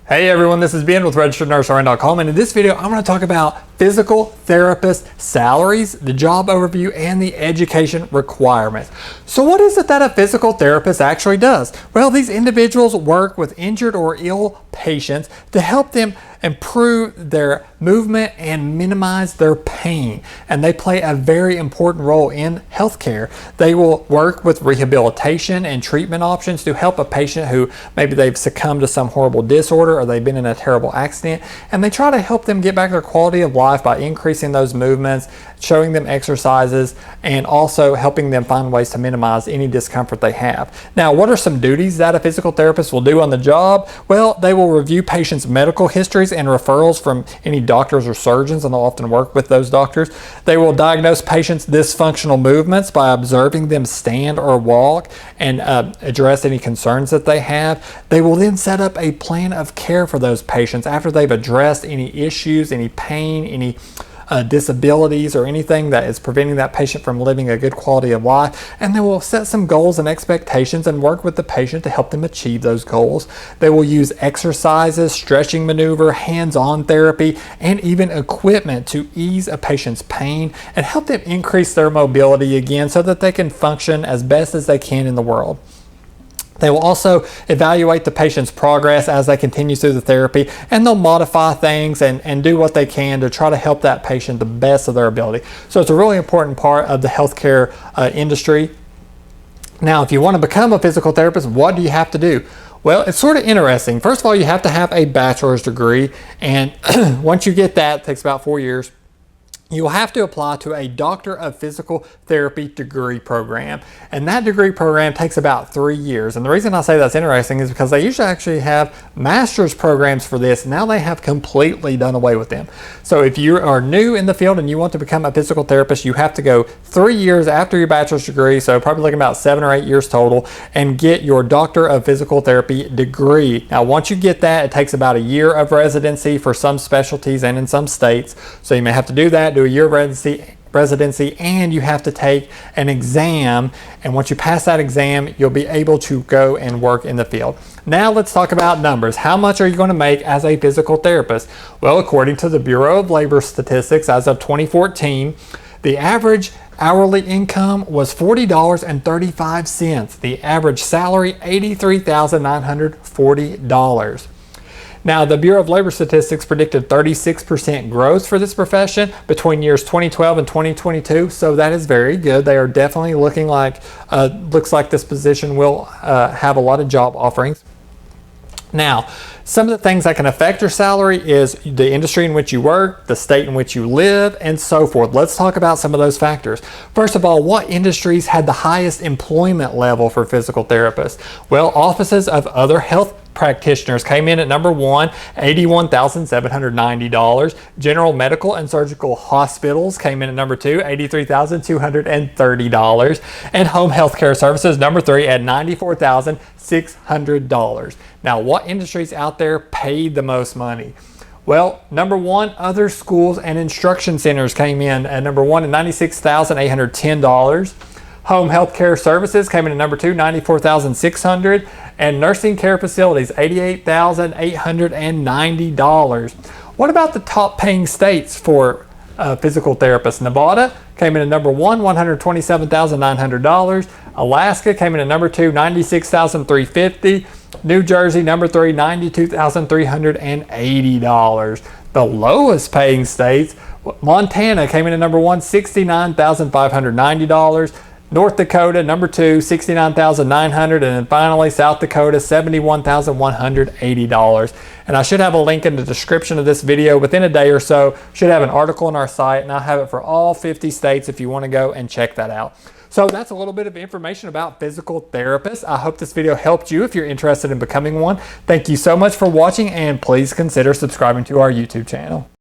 Hey everyone, this is Ben with RegisteredNurseRN.com, and in this video I'm going to talk about physical therapist salaries, the job overview, and the education requirements. So what is it that a physical therapist actually does? Well, these individuals work with injured or ill patients to help them improve their movement and minimize their pain. And they play a very important role in healthcare. They will work with rehabilitation and treatment options to help a patient who maybe they've succumbed to some horrible disorder or they've been in a terrible accident, and they try to help them get back their quality of life by increasing those movements, showing them exercises, and also helping them find ways to minimize any discomfort they have. Now, what are some duties that a physical therapist will do on the job? Well, they will review patients' medical histories and referrals from any doctors or surgeons, and they'll often work with those doctors. They will diagnose patients' dysfunctional movements by observing them stand or walk and address any concerns that they have. They will then set up a plan of care for those patients after they've addressed any issues, any pain, any disabilities, or anything that is preventing that patient from living a good quality of life. And they will set some goals and expectations and work with the patient to help them achieve those goals. They will use exercises, stretching maneuver, hands-on therapy, and even equipment to ease a patient's pain and help them increase their mobility again so that they can function as best as they can in the world. They will also evaluate the patient's progress as they continue through the therapy, and they'll modify things and do what they can to try to help that patient the best of their ability. So it's a really important part of the healthcare industry. Now, if you want to become a physical therapist, what do you have to do? Well, it's sort of interesting. First of all, you have to have a bachelor's degree, and once you get that, it takes about 4 years. You will have to apply to a Doctor of Physical Therapy degree program. And that degree program takes about 3 years. And the reason I say that's interesting is because they usually actually have master's programs for this. Now they have completely done away with them. So if you are new in the field and you want to become a physical therapist, you have to go 3 years after your bachelor's degree, so probably looking about 7 or 8 years total, and get your Doctor of Physical Therapy degree. Now once you get that, it takes about a year of residency for some specialties and in some states. So you may have to do that, do a year of residency, and you have to take an exam, and once you pass that exam, you'll be able to go and work in the field. Now let's talk about numbers. How much are you going to make as a physical therapist? Well, according to the Bureau of Labor Statistics, as of 2014, the average hourly income was $40.35. The average salary, $83,940. Now, the Bureau of Labor Statistics predicted 36% growth for this profession between years 2012 and 2022, so that is very good. They are definitely looking like, looks like this position will have a lot of job offerings. Now, some of the things that can affect your salary is the industry in which you work, the state in which you live, and so forth. Let's talk about some of those factors. First of all, what industries had the highest employment level for physical therapists? Well, offices of other health practitioners came in at number 1, $81,790. General medical and surgical hospitals came in at number 2, $83,230. And home health care services, number 3, at $94,600. Now, what industries out there paid the most money? Well, number 1, other schools and instruction centers came in at number 1 at $96,810. Home health care services came in at number 2, $94,600, and nursing care facilities, $88,890. What about the top paying states for physical therapists? Nevada came in at number 1, $127,900. Alaska came in at number 2, $96,350. New Jersey, number 3, $92,380. The lowest paying states, Montana came in at number 1, $69,590. North Dakota, number 2, $69,900, and then finally South Dakota, $71,180. And I should have a link in the description of this video within a day or so. Should have an article on our site, and I'll have it for all 50 states if you want to go and check that out. So that's a little bit of information about physical therapists. I hope this video helped you if you're interested in becoming one. Thank you so much for watching, and please consider subscribing to our YouTube channel.